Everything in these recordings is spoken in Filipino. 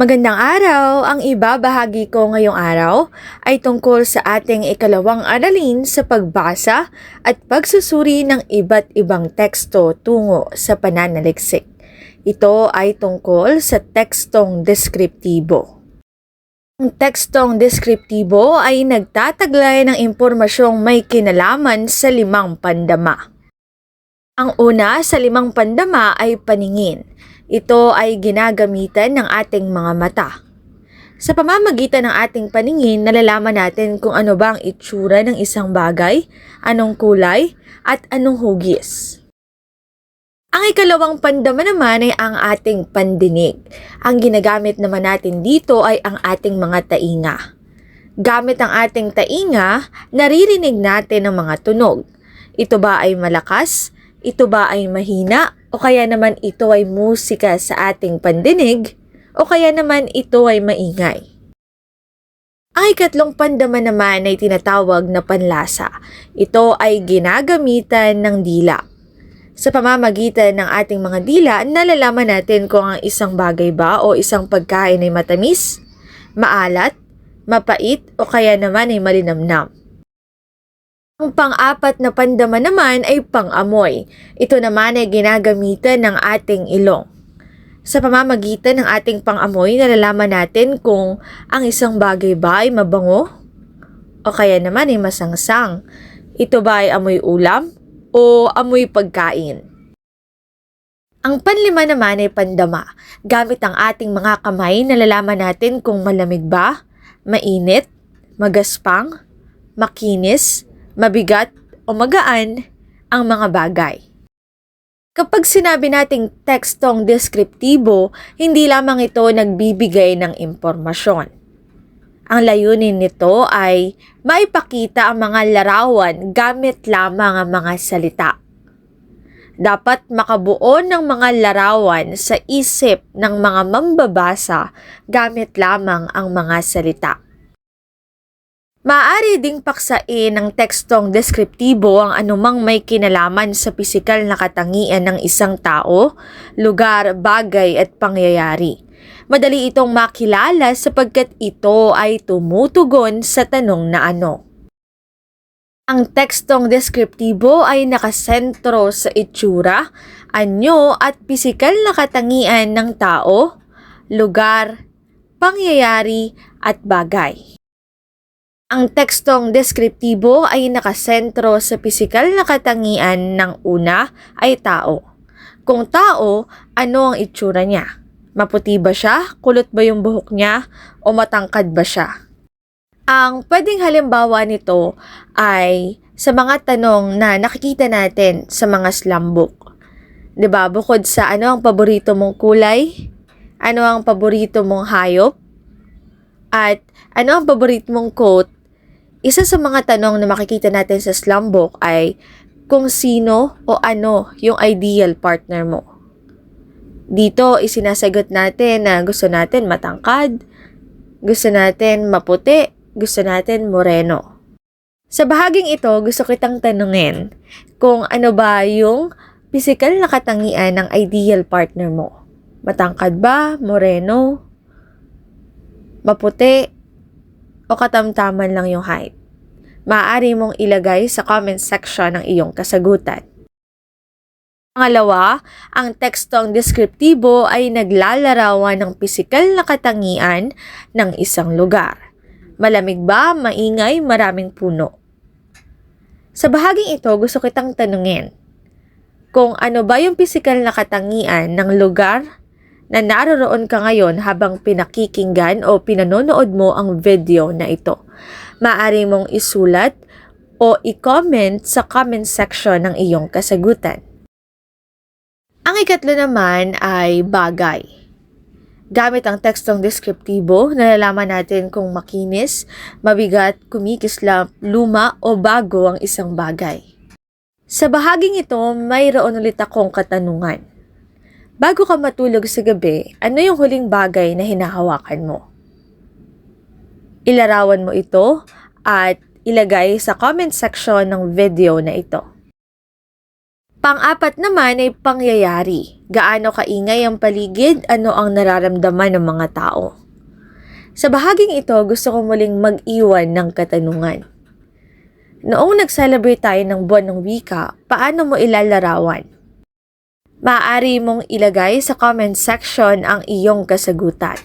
Magandang araw! Ang ibabahagi ko ngayong araw ay tungkol sa ating ikalawang aralin sa pagbasa at pagsusuri ng iba't ibang teksto tungo sa pananaliksik. Ito ay tungkol sa tekstong deskriptibo. Ang tekstong deskriptibo ay nagtataglay ng impormasyong may kinalaman sa 5 pandama. Ang una sa 5 pandama ay paningin. Ito ay ginagamitan ng ating mga mata. Sa pamamagitan ng ating paningin, nalalaman natin kung ano ba ang itsura ng isang bagay, anong kulay, at anong hugis. Ang ikalawang pandama naman ay ang ating pandinig. Ang ginagamit naman natin dito ay ang ating mga tainga. Gamit ang ating tainga, naririnig natin ang mga tunog. Ito ba ay malakas? Ito ba ay mahina? O kaya naman ito ay musika sa ating pandinig? O kaya naman ito ay maingay? Ang ikatlong pandama naman ay tinatawag na panlasa. Ito ay ginagamitan ng dila. Sa pamamagitan ng ating mga dila, nalalaman natin kung ang isang bagay ba o isang pagkain ay matamis, maalat, mapait o kaya naman ay malinamnam. Ang pang-apat na pandama naman ay pang-amoy. Ito naman ay ginagamitan ng ating ilong. Sa pamamagitan ng ating pang-amoy, nalalaman natin kung ang isang bagay ba ay mabango o kaya naman ay masangsang. Ito ba ay amoy ulam o amoy pagkain? Ang panlima naman ay pandama. Gamit ang ating mga kamay, nalalaman natin kung malamig ba, mainit, magaspang, makinis, mabigat o magaan ang mga bagay. Kapag sinabi nating tekstong deskriptibo, hindi lamang ito nagbibigay ng impormasyon. Ang layunin nito ay maipakita ang mga larawan gamit lamang ang mga salita. Dapat makabuo ng mga larawan sa isip ng mga mambabasa gamit lamang ang mga salita. Maaari ding paksain ng tekstong deskriptibo ang anumang may kinalaman sa pisikal na katangian ng isang tao, lugar, bagay at pangyayari. Madali itong makilala sapagkat ito ay tumutugon sa tanong na ano. Ang tekstong deskriptibo ay nakasentro sa itsura, anyo at pisikal na katangian ng tao, lugar, pangyayari at bagay. Ang tekstong deskriptibo ay nakasentro sa pisikal na katangian ng una ay tao. Kung tao, ano ang itsura niya? Maputi ba siya? Kulot ba yung buhok niya? O matangkad ba siya? Ang pwedeng halimbawa nito ay sa mga tanong na nakikita natin sa mga slam book. 'Di ba? Bukod sa ano ang paborito mong kulay? Ano ang paborito mong hayop? At ano ang paborito mong quote? Isa sa mga tanong na makikita natin sa slam book ay kung sino o ano yung ideal partner mo. Dito, isinasagot natin na gusto natin matangkad, gusto natin maputi, gusto natin moreno. Sa bahaging ito, gusto kitang tanungin kung ano ba yung pisikal na katangian ng ideal partner mo. Matangkad ba? Moreno? Maputi? O katamtaman lang yung height? Maaari mong ilagay sa comment section ng iyong kasagutan. Pangalawa, ang tekstong deskriptibo ay naglalarawan ng pisikal na katangian ng isang lugar. Malamig ba, maingay, maraming puno? Sa bahaging ito, gusto kitang tanungin kung ano ba yung pisikal na katangian ng lugar na naroroon ka ngayon habang pinakikinggan o pinanonood mo ang video na ito. Maaari mong isulat o i-comment sa comment section ng iyong kasagutan. Ang ikatlo naman ay bagay. Gamit ang tekstong deskriptibo, nalalaman natin kung makinis, mabigat, kumikislap, luma o bago ang isang bagay. Sa bahaging ito, mayroon ulit akong katanungan. Bago ka matulog sa gabi, ano yung huling bagay na hinahawakan mo? Ilarawan mo ito at ilagay sa comment section ng video na ito. Pang-apat naman ay pangyayari. Gaano kaingay ang paligid, ano ang nararamdaman ng mga tao. Sa bahaging ito, gusto ko muling mag-iwan ng katanungan. Noong nag-celebrate tayo ng buwan ng wika, paano mo ilalarawan? Maaari mong ilagay sa comment section ang iyong kasagutan.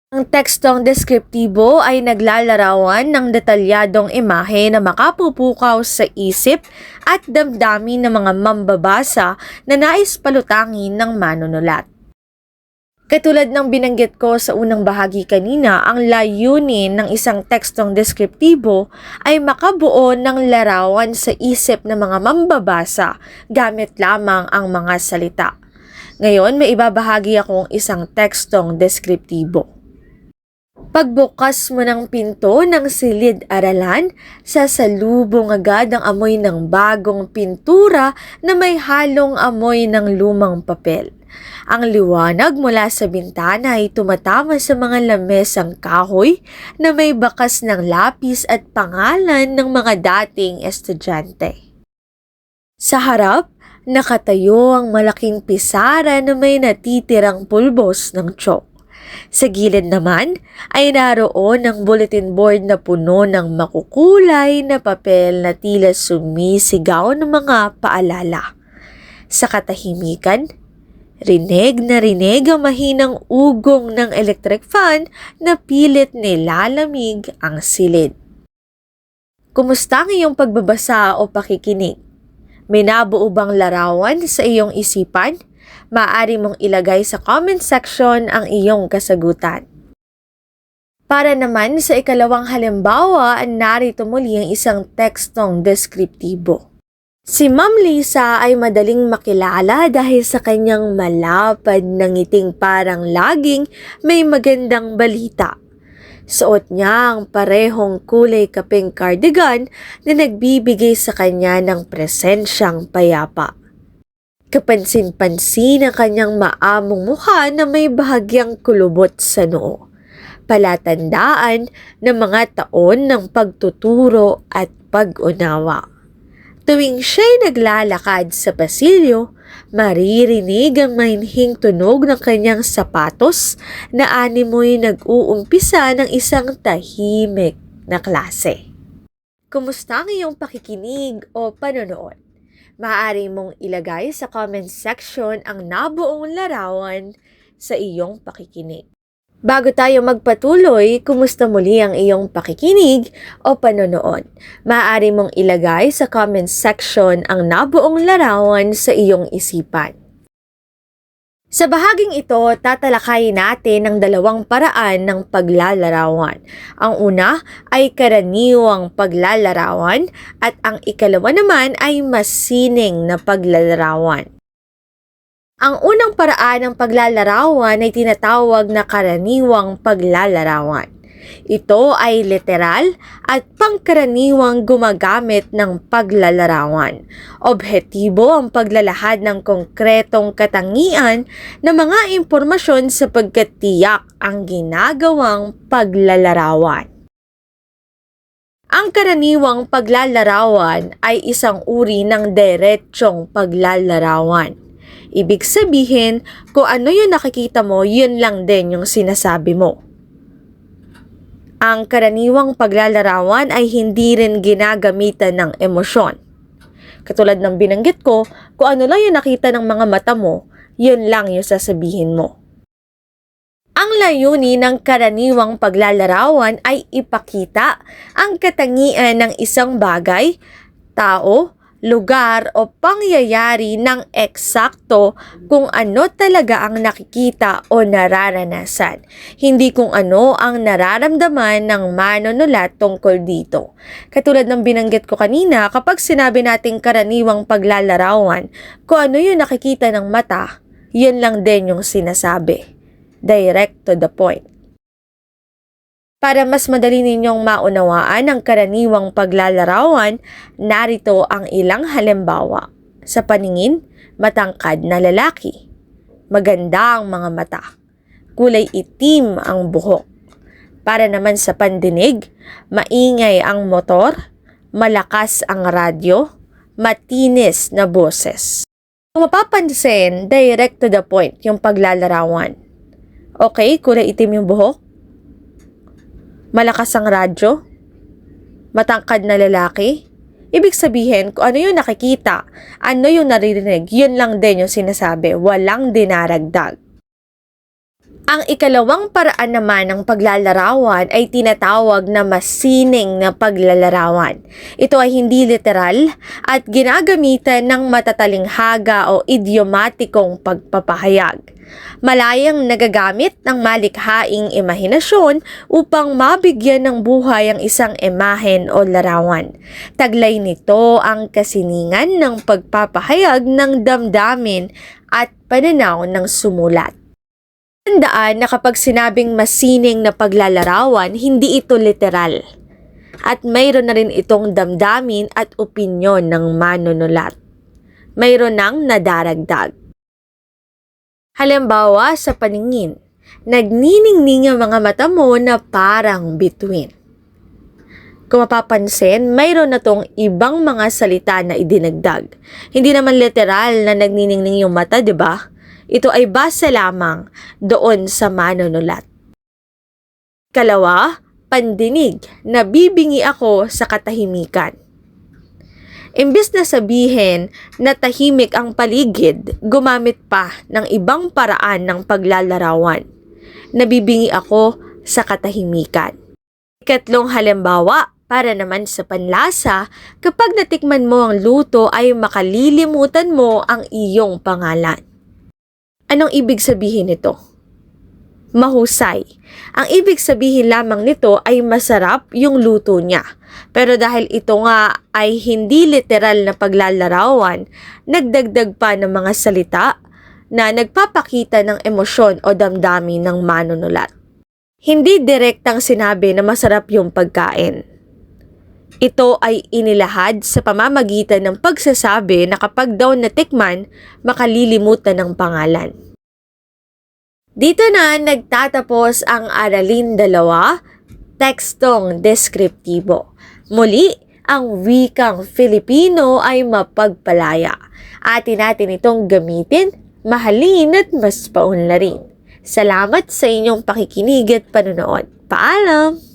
Ang tekstong deskriptibo ay naglalarawan ng detalyadong imahe na makapupukaw sa isip at damdamin ng mga mambabasa na nais palutangin ng manunulat. Katulad ng binanggit ko sa unang bahagi kanina, ang layunin ng isang tekstong deskriptibo ay makabuo ng larawan sa isip ng mga mambabasa gamit lamang ang mga salita. Ngayon, may ibabahagi akong isang tekstong deskriptibo. Pagbukas mo ng pinto ng silid-aralan, sasalubong agad ang amoy ng bagong pintura na may halong amoy ng lumang papel. Ang liwanag mula sa bintana ay tumatama sa mga lamesang kahoy na may bakas ng lapis at pangalan ng mga dating estudyante. Sa harap, nakatayo ang malaking pisara na may natitirang pulbos ng chalk. Sa gilid naman ay naroon ang bulletin board na puno ng makukulay na papel na tila sumisigaw ng mga paalala. Sa katahimikan, rinig na rinig ang mahinang ugong ng electric fan na pilit nilalamig ang silid. Kumusta ang iyong pagbabasa o pakikinig? May nabuo bang larawan sa iyong isipan? Maaari mong ilagay sa comment section ang iyong kasagutan. Para naman sa ikalawang halimbawa, narito muli ang isang tekstong deskriptibo. Si Ma'am Lisa ay madaling makilala dahil sa kanyang malapad na ngiting parang laging may magandang balita. Suot niya ang parehong kulay kapeng cardigan na nagbibigay sa kanya ng presensyang payapa. Kapansin-pansin ang kanyang maamong mukha na may bahagyang kulubot sa noo. Palatandaan ng mga taon ng pagtuturo at pag-unawa. Tuwing siya'y naglalakad sa pasilyo, maririnig ang mahinhing tunog ng kanyang sapatos na animoy nag-uumpisa ng isang tahimik na klase. Kumusta ang iyong pakikinig o panonood? Maaari mong ilagay sa comment section ang nabuong larawan sa iyong pakikinig. Bago tayo magpatuloy, kumusta muli ang iyong pakikinig o panonood? Maaari mong ilagay sa comment section ang nabuong larawan sa iyong isipan. Sa bahaging ito, tatalakayin natin ang dalawang paraan ng paglalarawan. Ang una ay karaniwang paglalarawan at ang ikalawa naman ay masining na paglalarawan. Ang unang paraan ng paglalarawan ay tinatawag na karaniwang paglalarawan. Ito ay literal at pangkaraniwang gumagamit ng paglalarawan. Objektibo ang paglalahad ng konkretong katangian ng mga impormasyon sapagkat tiyak ang ginagawang paglalarawan. Ang karaniwang paglalarawan ay isang uri ng diretsong paglalarawan. Ibig sabihin, kung ano yung nakikita mo, yun lang din yung sinasabi mo. Ang karaniwang paglalarawan ay hindi rin ginagamitan ng emosyon. Katulad ng binanggit ko, kung ano lang yung nakita ng mga mata mo, yun lang yung sasabihin mo. Ang layunin ng karaniwang paglalarawan ay ipakita ang katangian ng isang bagay, tao, lugar o pangyayari ng eksakto kung ano talaga ang nakikita o nararanasan, hindi kung ano ang nararamdaman ng manunulat tungkol dito. Katulad ng binanggit ko kanina, kapag sinabi nating karaniwang paglalarawan, kung ano yung nakikita ng mata, yun lang din yung sinasabi. Direct to the point. Para mas madali ninyong maunawaan ang karaniwang paglalarawan, narito ang ilang halimbawa. Sa paningin, matangkad na lalaki. Maganda ang mga mata. Kulay itim ang buhok. Para naman sa pandinig, maingay ang motor, malakas ang radyo, matinis na boses. Kung mapapansin, direct to the point yung paglalarawan. Okay, kulay itim yung buhok. Malakas ang radyo. Matangkad na lalaki. Ibig sabihin, kung ano yung nakikita, ano yung naririnig, yun lang din yung sinasabi. Walang dinaragdag. Ang ikalawang paraan naman ng paglalarawan ay tinatawag na masining na paglalarawan. Ito ay hindi literal at ginagamitan ng matatalinghaga o idiomatikong pagpapahayag. Malayang nagagamit ng malikhaing imahinasyon upang mabigyan ng buhay ang isang imahen o larawan. Taglay nito ang kasiningan ng pagpapahayag ng damdamin at pananaw ng sumulat. Tandaan na kapag sinabing masining na paglalarawan, hindi ito literal. At mayroon na rin itong damdamin at opinyon ng manunulat. Mayroon nang nadaragdag. Halimbawa sa paningin, nagniningning ang mga mata mo na parang bituin. Kung mapapansin, mayroon na tong ibang mga salita na idinagdag. Hindi naman literal na nagniningning yung mata, di ba? Ito ay base lamang doon sa manunulat. Kalawa, pandinig. Nabibingi ako sa katahimikan. Imbes na sabihin na tahimik ang paligid, gumamit pa ng ibang paraan ng paglalarawan. Nabibingi ako sa katahimikan. Ikatlong halimbawa, para naman sa panlasa, kapag natikman mo ang luto ay makalilimutan mo ang iyong pangalan. Anong ibig sabihin nito? Mahusay. Ang ibig sabihin lamang nito ay masarap yung luto niya. Pero dahil ito nga ay hindi literal na paglalarawan, nagdagdag pa ng mga salita na nagpapakita ng emosyon o damdamin ng manunulat. Hindi direktang sinabi na masarap yung pagkain. Ito ay inilahad sa pamamagitan ng pagsasabi na kapag daw natikman, makalilimutan ng pangalan. Dito na nagtatapos ang Aralin 2, Tekstong Deskriptibo. Muli, ang wikang Filipino ay mapagpalaya. Atin natin itong gamitin, mahalin at mas paunlarin. Salamat sa inyong pakikinig at panonood. Paalam!